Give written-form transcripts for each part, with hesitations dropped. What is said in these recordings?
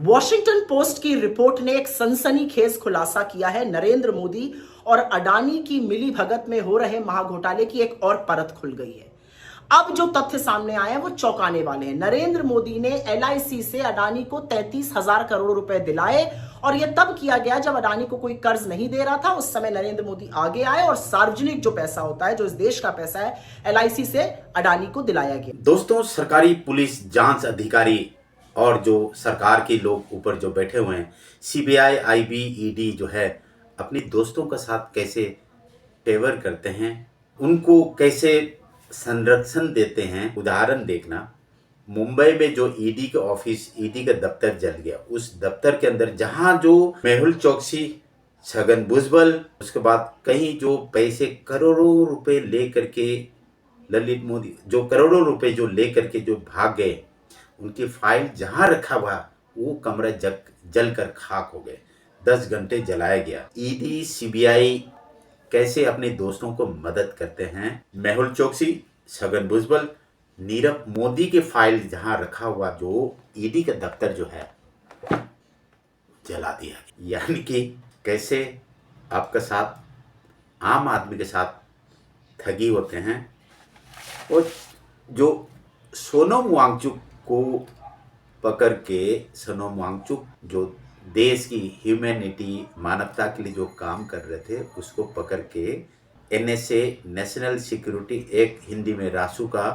Washington post की report ने एक सनसनीखेज खुलासा किया है। नरेंद्र मोदी और अडानी की मिलीभगत में हो रहे महाघोटाले की एक और परत खुल गई है। अब जो तथ्य सामने आए हैं वो चौंकाने वाले हैं। नरेंद्र मोदी ने एलआईसी से अडानी को 33,000 करोड़ रुपए दिलाए और यह तब किया गया जब अडानी को कोई कर्ज नहीं दे रहा था। उस समय नरेंद्र मोदी आगे आए और सार्वजनिक जो पैसा होता है, जो इस देश का पैसा है, एलआईसी से अडानी को दिलाया गया। दोस्तों, सरकारी पुलिस जांच अधिकारी और जो सरकार के लोग ऊपर जो बैठे हुए हैं, सीबीआई, आईबी, ईडी जो है, अपने दोस्तों के साथ कैसे फेवर करते हैं, उनको कैसे संरक्षण देते हैं। उदाहरण देखना, मुंबई में जो ईडी का ऑफिस, ईडी का दफ्तर जल गया, उस दफ्तर के अंदर जहां जो मेहुल चोकसी, छगन भुजबल, उसके बाद कहीं जो पैसे करोड़ों रुपए लेकर के ललित मोदी जो करोड़ों रुपए जो लेकर के जो भाग गए, उनकी फाइल जहां रखा हुआ वो कमरा जल कर खाक हो गए। 10 घंटे जलाया गया। ईडी, सीबीआई कैसे अपने दोस्तों को मदद करते हैं। मेहुल चोकसी, छगन भुजबल, नीरव मोदी के फाइल जहां रखा हुआ जो ईडी का दफ्तर जो है जला दिया। यानी कि कैसे आपका साथ, आम आदमी के साथ ठगी होते हैं। और जो सोनम वांगचुक को पकड़ के, सोनम वांगचुक जो देश की ह्यूमैनिटी, मानवता के लिए जो काम कर रहे थे, उसको पकड़ के NSA, national security act, Hindi में रासू का,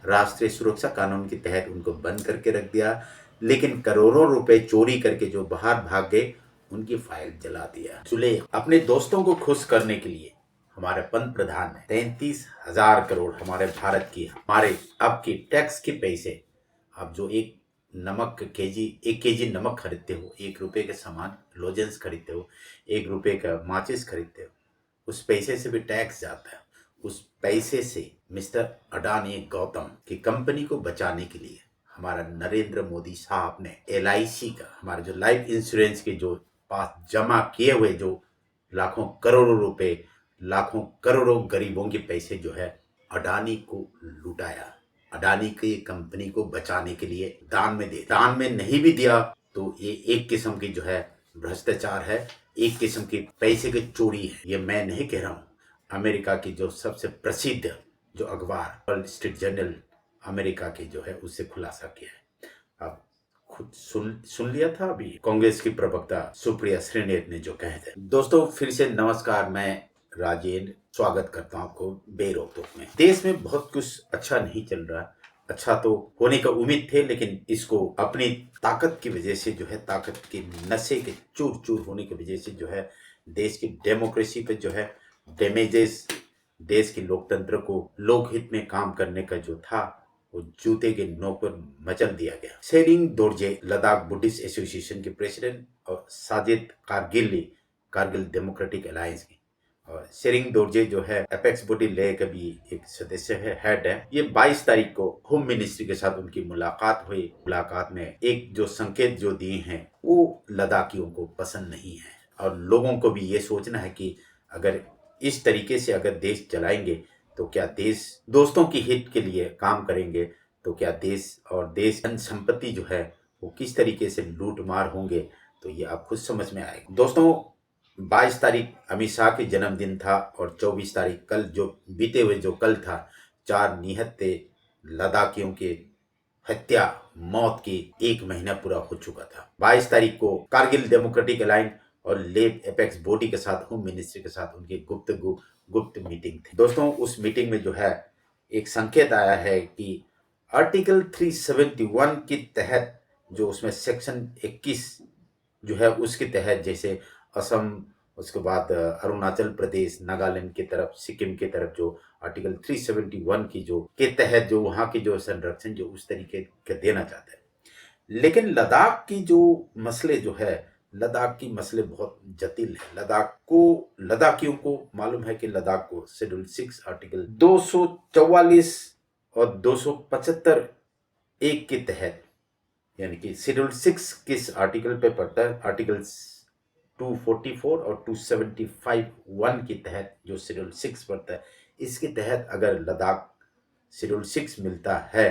राष्ट्रीय सुरक्षा कानून के तहत उनको बंद करके रख दिया। लेकिन करोड़ों रुपए चोरी करके जो बाहर भाग गए, उनकी फाइल जला दिया। चुले अपने दोस्तों को खुश करने के लिए हमारे पंत प्रधान ने 33,000 करोड़ हमारे भारत की, हमारे अब की टैक्स के पैसे, आप जो एक केजी नमक खरीदते हो, 1 रुपए के सामान लोजेंस खरीदते हो, 1 रुपए का माचिस खरीदते हो, उस पैसे से भी टैक्स जाता है। उस पैसे से मिस्टर अडानी गौतम की कंपनी को बचाने के लिए हमारा नरेंद्र मोदी साहब ने एलआईसी का, हमारे जो लाइफ इंश्योरेंस के जो पास जमा किए हुए जो लाखों करोड़ों रुपए, लाखों करोड़ों गरीबों के पैसे जो है अडानी को लुटाया। अडानी की कंपनी को बचाने के लिए दान में दे, दान में नहीं भी दिया तो ये एक किस्म की जो है भ्रष्टाचार है, एक किस्म की पैसे की चोरी है। ये मैं नहीं कह रहा हूँ, अमेरिका की जो सबसे प्रसिद्ध जो अखबार वॉल स्ट्रीट जर्नल अमेरिका की जो है, उससे खुलासा किया है। अब खुद सुन लिया था अभी कांग्रेस की प्रवक्ता सुप्रिया श्रीनेत ने जो कहे थे। दोस्तों, फिर से नमस्कार, मैं राजेंद्र स्वागत करता हूं आपको बेरोक में। देश में बहुत कुछ अच्छा नहीं चल रहा। अच्छा तो होने का उम्मीद थे, लेकिन इसको अपनी ताकत की वजह से जो है, ताकत के नशे के चूर चूर होने की वजह से जो है, देश की डेमोक्रेसी पे जो है डैमेजेस, देश के लोकतंत्र को लोकहित में काम करने का जो था, वो जूते के नोक पर मचल दिया गया। शेरिंग दोरजे, लद्दाख बुद्धिस्ट एसोसिएशन के प्रेसिडेंट, और साजिद कारगिल डेमोक्रेटिक अलायंस की, और शेरिंग दोरजे जो है एपेक्स बॉडी ले का भी एक सदस्य है, हेड है। ये 22 तारीख को होम मिनिस्ट्री के साथ उनकी मुलाकात हुई। मुलाकात में एक जो संकेत जो दिए हैं, वो लद्दाखियों को पसंद नहीं है, और लोगों को भी ये सोचना है कि अगर इस तरीके से अगर देश चलाएंगे तो क्या देश दोस्तों की हित के लिए काम करेंगे, तो क्या देश और देश धन संपत्ति जो है वो किस तरीके से लूट मार होंगे, तो ये आप खुद समझ में आएगा। दोस्तों, 22 तारीख अमित शाह के जन्मदिन था, और 24 तारीख कल जो बीते हुए जो कल था, 4 निहत्थे लद्दाखियों के हत्या, मौत की 1 महीना पूरा हो चुका था। 22 तारीख को कारगिल डेमोक्रेटिक अलायंस और लेब एपेक्स बॉडी के साथ, होम मिनिस्ट्री के साथ उनकी गुप्त मीटिंग थी। दोस्तों, उस मीटिंग में जो है एक संकेत आया है कि आर्टिकल 371 के तहत, जो उसमें सेक्शन 21 जो है, उसके तहत जैसे असम, उसके बाद अरुणाचल प्रदेश, नागालैंड की तरफ, सिक्किम की तरफ जो आर्टिकल 371 की जो के तहत जो वहाँ की जो संरक्षण जो उस तरीके का देना चाहते हैं। लेकिन लद्दाख की जो मसले जो है, लद्दाख की मसले बहुत जटिल है। लद्दाखियों को मालूम है कि लद्दाख को शेड्यूल 6 आर्टिकल 244 और 275 एक के तहत, यानी कि शेड्यूल 6 किस आर्टिकल पे पड़ता है, आर्टिकल 244 और 275 1 के तहत जो शेड्यूल 6 पड़ता है, इसके तहत अगर लद्दाख शेड्यूल 6 मिलता है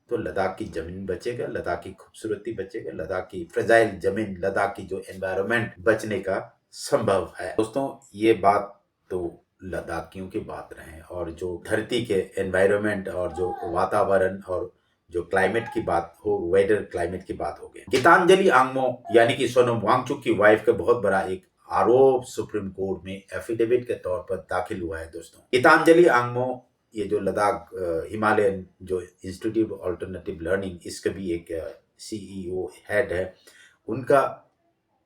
तो लद्दाख की ज़मीन बचेगा, लद्दाख की खूबसूरती बचेगा, लद्दाख की फ्रेजाइल ज़मीन, लद्दाख की जो एनवायरनमेंट बचने का संभव है। दोस्तों, ये बात तो लद्दाखियों की बात रहे, और जो धरती के एनवायरनमेंट और जो वातावरण और जो क्लाइमेट की बात हो, वेदर क्लाइमेट की बात हो गई। गीतांजलि आंगमो यानी कि सोनम वांगचुक की वाइफ का बहुत बड़ा एक आरोप सुप्रीम कोर्ट में एफिडेविट के तौर पर दाखिल हुआ है। दोस्तों, गीतांजलि आंगमो, ये जो लद्दाख हिमालयन जो इंस्टीट्यूट ऑफ अल्टरनेटिव लर्निंग, इसका भी एक सीईओ हेड है, उनका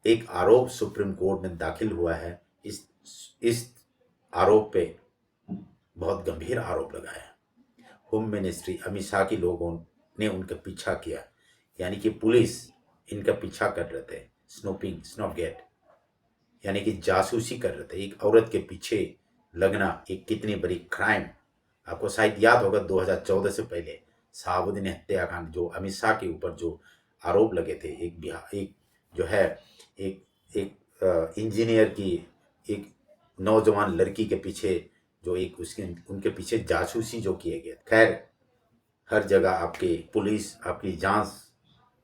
एक आरोप सुप्रीम कोर्ट में दाखिल हुआ है। इस आरोप पे बहुत गंभीर आरोप लगाया। होम मिनिस्ट्री, अमित शाह के लोगों ने उनका पीछा किया, यानी कि पुलिस इनका पीछा कर रहे थे, स्नूपिंग, स्नॉपगेट, यानी कि जासूसी कर रहे थे। एक औरत के पीछे लगना एक कितनी बड़ी क्राइम। आपको शायद याद होगा 2014 से पहले शहाबुद्दीन हत्याकांड, जो अमित शाह के ऊपर जो आरोप लगे थे, एक जो है एक इंजीनियर की एक नौजवान लड़की के पीछे जो एक उसके उनके पीछे जासूसी जो किए गए। खैर, हर जगह आपके पुलिस, आपकी जांच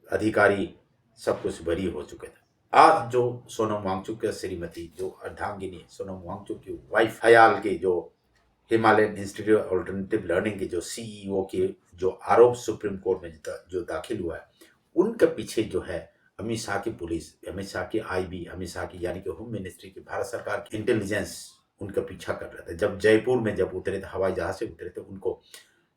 अधिकारी सब कुछ बरी हो चुके थे। आज जो सोनम वांगचुक की श्रीमती, जो अर्धांगिनी सोनम वांगचुक की वाइफ, हयाल के जो Himalayan institute of alternative learning के जो सीईओ के जो आरोप सुप्रीम कोर्ट में जो दाखिल हुआ है, उनके पीछे जो है अमित शाह की पुलिस, अमित शाह की आईबी, अमित शाह की यानी कि होम मिनिस्ट्री की, भारत सरकार की इंटेलिजेंस उनका पीछा कर रहे थे। जब जयपुर में जब उतरे थे, हवाई जहाज से उतरे थे, उनको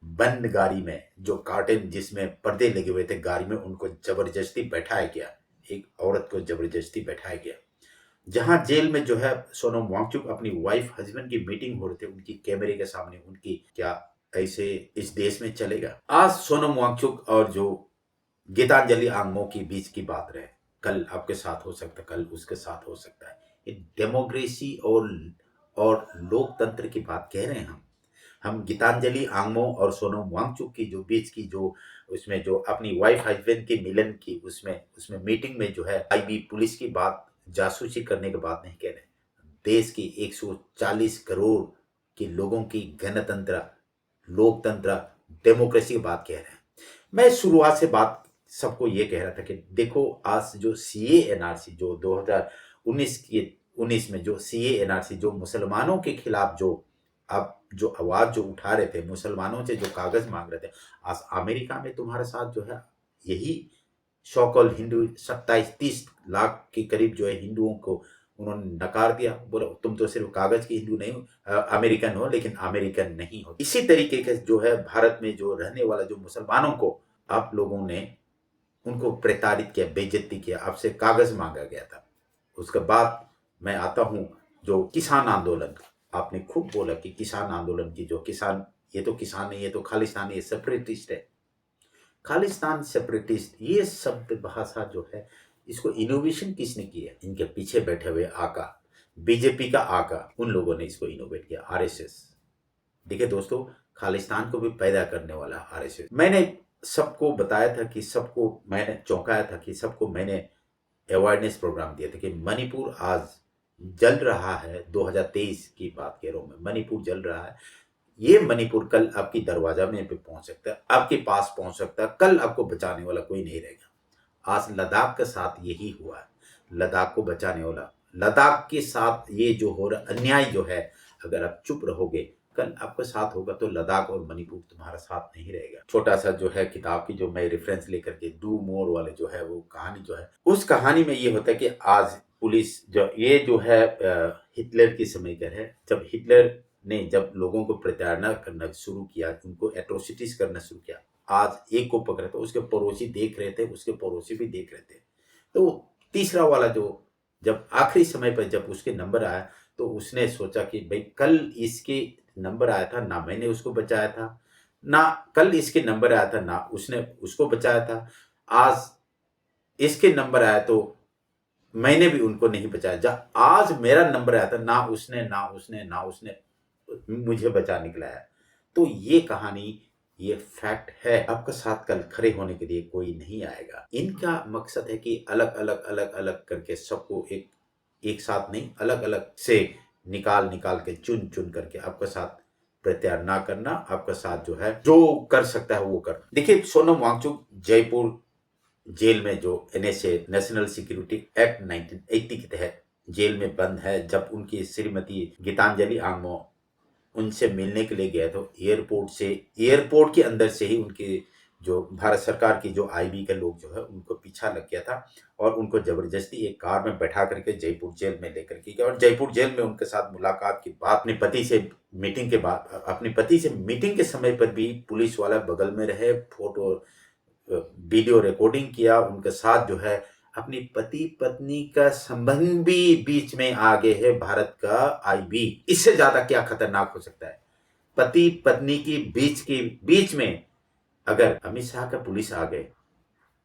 बंद गाड़ी में, जो कार्टन जिसमें पर्दे लगे हुए थे गाड़ी में, उनको जबरदस्ती बैठाया गया। एक औरत को जबरदस्ती बैठाया गया। जहां जेल में जो है सोनम वांगचुक अपनी वाइफ हस्बैंड की मीटिंग हो रहे थे, उनकी कैमरे के सामने, उनकी क्या ऐसे इस देश में चलेगा? आज सोनम वांगचुक और जो गीतांजलि आंगमो के बीच की बात रहे, कल आपके साथ हो सकता है, कल उसके साथ हो सकता है। ये डेमोक्रेसी और लोकतंत्र की बात कह रहे हैं हम गीतांजलि आंगमो और सोनम वांगचुक की जो बीच की जो उसमें जो अपनी वाइफ हस्बैंड के मिलन की उसमें मीटिंग में जो है आईबी पुलिस की बात, जासूसी करने की बात नहीं कह रहे। देश की 140 करोड़ के लोगों की गणतंत्र, लोकतंत्र, डेमोक्रेसी की बात कह रहे हैं। मैं शुरुआत से बात सबको ये कह रहा था कि देखो, आज जो सीए एनआरसी जो 2019 में जो सीए एनआरसी जो मुसलमानों के खिलाफ जो अब जो आवाज जो उठा रहे थे, मुसलमानों से जो कागज मांग रहे थे, आज अमेरिका में तुम्हारे साथ जो है यही सौ-कॉल्ड हिंदू 27-30 लाख के करीब जो है हिंदुओं को उन्होंने नकार दिया। बोला तुम तो सिर्फ कागज के हिंदू नहीं हो, अमेरिकन हो, लेकिन अमेरिकन नहीं हो। इसी तरीके के जो है भारत में जो रहने वाला जो मुसलमानों को आप लोगों ने उनको प्रताड़ित किया, बेइज्जती किया, आपसे कागज मांगा गया था। उसके बाद मैं आता हूं जो किसान आंदोलन। आपने खूब बोला कि किसान आंदोलन की जो किसान, ये तो किसान नहीं, ये तो खालिस्तानी, ये सेपरेटिस्ट है। खालिस्तान, सेपरेटिस्ट, ये शब्द भाषा जो है, इसको इनोवेशन किसने किया? इनके पीछे बैठे हुए आका, बीजेपी का आका, उन लोगों ने इसको इनोवेट किया, आरएसएस। देखिए दोस्तों, खालिस्तान को भी पैदा करने वाला आरएसएस। मैंने सबको बताया था कि सबको मैंने चौंकाया था कि सबको मैंने अवेयरनेस प्रोग्राम दिया था कि मणिपुर आज जल रहा है। 2023 की बात कह रहा हूं मैं, मणिपुर जल रहा है। ये मणिपुर कल आपकी दरवाजा में पे पहुंच सकता है, आपके पास पहुंच सकता है। कल आपको बचाने वाला कोई नहीं रहेगा। आज लद्दाख के साथ यही हुआ है। लद्दाख को बचाने वाला, लद्दाख के साथ ये जो हो रहा अन्याय जो है, अगर आप चुप रहोगे, कल आपके साथ होगा तो लद्दाख और मणिपुर तुम्हारा साथ नहीं रहेगा। छोटा सा जो है किताब की जो मैं रेफरेंस लेकर के डू मोर वाले जो है वो कहानी जो है, उस कहानी में ये होता है कि आज पुलिस जो ये जो है हिटलर की समय का है। जब हिटलर ने जब लोगों को प्रताड़ना करना शुरू किया, उनको एट्रोसिटीज करना शुरू किया, आज एक को पकड़ा तो उसके पड़ोसी देख रहे थे, उसके पड़ोसी भी देख रहे थे। तो तीसरा वाला जो जब आखिरी समय पर जब उसके नंबर आया तो उसने सोचा कि भाई कल इसके नंबर आया था, ना मैंने उसको बचाया था, ना कल इसके नंबर आया था, ना उसने उसको बचाया था, आज इसके नंबर आया तो मैंने भी उनको नहीं बचाया। जब आज मेरा नंबर आया था, ना उसने मुझे बचा निकलाया। तो ये कहानी, ये फैक्ट है। आपका साथ कल खड़े होने के लिए कोई नहीं आएगा। इनका मकसद है कि अलग अलग करके सबको एक साथ नहीं, अलग अलग से निकाल के चुन करके आपके साथ प्रत्याहार ना करना, आपका साथ जो है जो कर सकता है वो करना। देखिए, सोनम वांगचुक जयपुर जेल में जो NSA नेशनल सिक्योरिटी एक्ट 1980 के तहत जेल में बंद है। जब उनकी श्रीमती गीतांजलि आंगमो उनसे मिलने के लिए गए तो एयरपोर्ट के अंदर से ही उनके जो भारत सरकार की जो IB के लोग जो है उनको पीछा लग गया था और उनको जबरदस्ती एक कार में बैठा करके जयपुर जेल में लेकर के गया और जयपुर जेल में उनके साथ मुलाकात के बाद अपने पति से मीटिंग के समय पर भी पुलिस वाला बगल में रहे, फोटो वीडियो रिकॉर्डिंग किया, उनके साथ जो है अपनी पति पत्नी का संबंध भी बीच में आ गए है भारत का IB। इससे ज्यादा क्या खतरनाक हो सकता है? पति पत्नी की बीच में अगर अमित शाह का पुलिस आ गए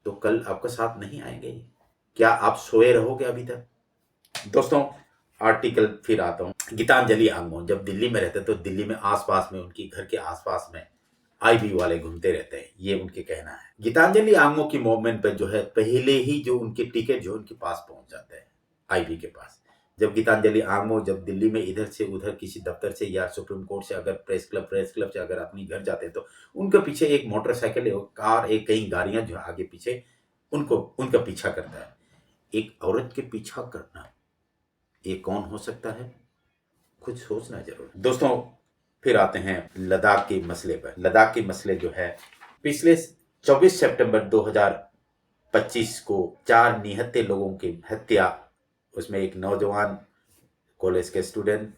तो कल आपका साथ नहीं आएंगे? क्या आप सोए रहोगे अभी तक? दोस्तों, आर्टिकल फिर आता हूँ। गीतांजलि आंगमो जब दिल्ली में रहते तो दिल्ली में आसपास में उनकी घर के आसपास में IB वाले घूमते रहते हैं, ये उनके कहना है। गीतांजलि आंगमो की मूवमेंट पर जो है पहले ही जो उनके टिकट जो उनके पास पहुंच जाते हैं IB के पास। जब गीतांजलि आंगमो जब दिल्ली में इधर से उधर किसी दफ्तर से या सुप्रीम कोर्ट से अगर प्रेस क्लब से अगर अपनी घर जाते तो उनके पीछे एक मोटरसाइकिल, एक कार, एक कई गाड़ियां जो आगे पीछे उनका पीछा करता है। एक औरत के पीछा करना, ये कौन हो सकता है? कुछ सोचना जरूर। दोस्तों, फिर आते हैं लद्दाख के मसले पर। लद्दाख के मसले जो है पिछले 24 सितंबर 2025 को 4 निहत्थे लोगों की हत्या, उसमें एक नौजवान कॉलेज के स्टूडेंट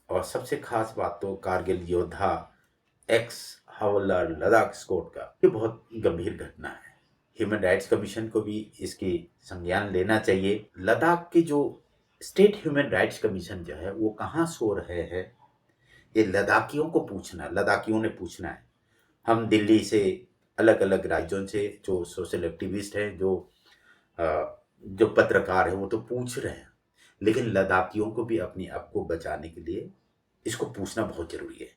और सबसे खास बात तो कारगिल योद्धा एक्स हवलदार लद्दाख स्कोट का, ये बहुत गंभीर घटना है। ह्यूमन राइट्स कमीशन को भी इसकी संज्ञान लेना चाहिए। लद्दाख की जो स्टेट ह्यूमन राइट्स कमीशन जो है वो कहाँ सो रहे हैं, ये लद्दाखियों ने पूछना है। हम दिल्ली से, अलग अलग राज्यों से जो सोशल एक्टिविस्ट हैं, जो पत्रकार हैं, वो तो पूछ रहे हैं, लेकिन लद्दाखियों को भी अपने आप को बचाने के लिए इसको पूछना बहुत जरूरी है।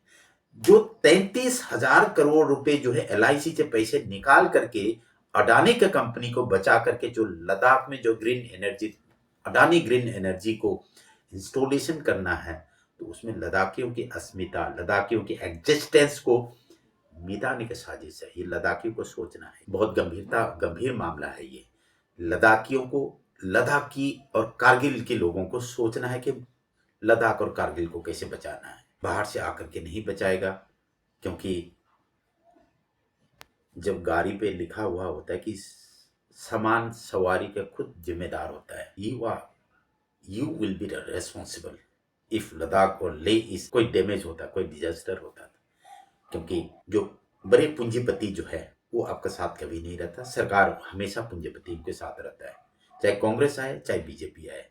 जो 33,000 करोड़ रुपए जो है LIC से पैसे निकाल करके अडानी का कंपनी को बचा करके जो लद्दाख में जो अडानी ग्रीन एनर्जी को इंस्टॉलेशन करना है, तो उसमें लद्दाखियों की अस्मिता, लद्दाखियों की एग्जिस्टेंस को मिटाने की साजिश है। ये लद्दाखियों को सोचना है, बहुत गंभीर मामला है ये। लद्दाखी और कारगिल के लोगों को सोचना है कि लद्दाख और कारगिल को कैसे बचाना है। बाहर से आकर के नहीं बचाएगा, क्योंकि जब गाड़ी पे लिखा हुआ होता है कि सामान सवारी का खुद जिम्मेदार होता है, you will be responsible if Ladakh और लेह इस कोई डैमेज होता, कोई डिजास्टर होता, क्योंकि जो बड़े पूंजीपति जो है वो आपका साथ कभी नहीं रहता। सरकार हमेशा पूंजीपतियों के साथ रहता है, चाहे कांग्रेस आए चाहे बीजेपी आए,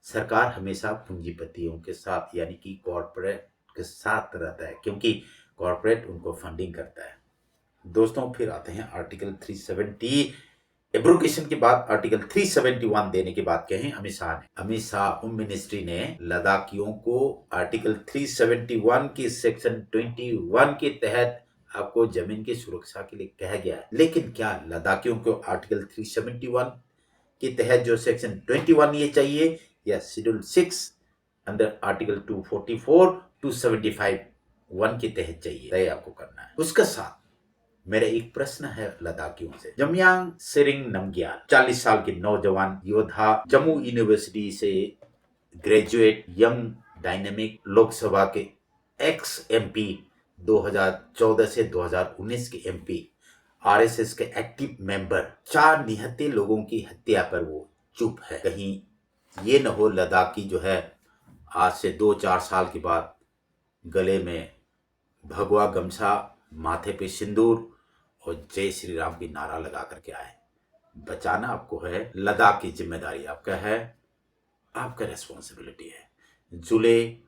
सरकार हमेशा पूंजीपतियों के साथ यानी कि कॉर्पोरेट के साथ रहता है, क्योंकि कॉर्पोरेट उनको फंडिंग करता है। दोस्तों, फिर आते हैं आर्टिकल 370 एब्रोगेशन के बाद आर्टिकल 371 देने की बात कहें अमित शाह होम मिनिस्ट्री ने लद्दाखियों को आर्टिकल 371 की सेक्शन 21 के तहत आपको जमीन की सुरक्षा के लिए कहा गया है। लेकिन क्या लद्दाखियों को आर्टिकल 371 के तहत जो सेक्शन 21 ये चाहिए, या शेड्यूल 6 अंडर आर्टिकल 244 275 1 के तहत चाहिए? तय आपको करना है। उसके साथ मेरा एक प्रश्न है लद्दाखियों से। जमयांग सेरिंग नामग्याल 40 साल के नौजवान योद्धा, जम्मू यूनिवर्सिटी से ग्रेजुएट, यंग डायनेमिक, लोकसभा के एक्स MP, 2014 से 2019 के MP, RSS के एक्टिव मेंबर, 4 निहत्थे लोगों की हत्या पर वो चुप है। कहीं ये न हो लद्दाखी जो है आज से 2-4 साल के बाद गले में भगवा गमछा, माथे पे सिंदूर और जय श्री राम की नारा लगा करके आए। बचाना आपको है, लद्दाख की जिम्मेदारी आपका है, आपका रेस्पॉन्सिबिलिटी है। जुले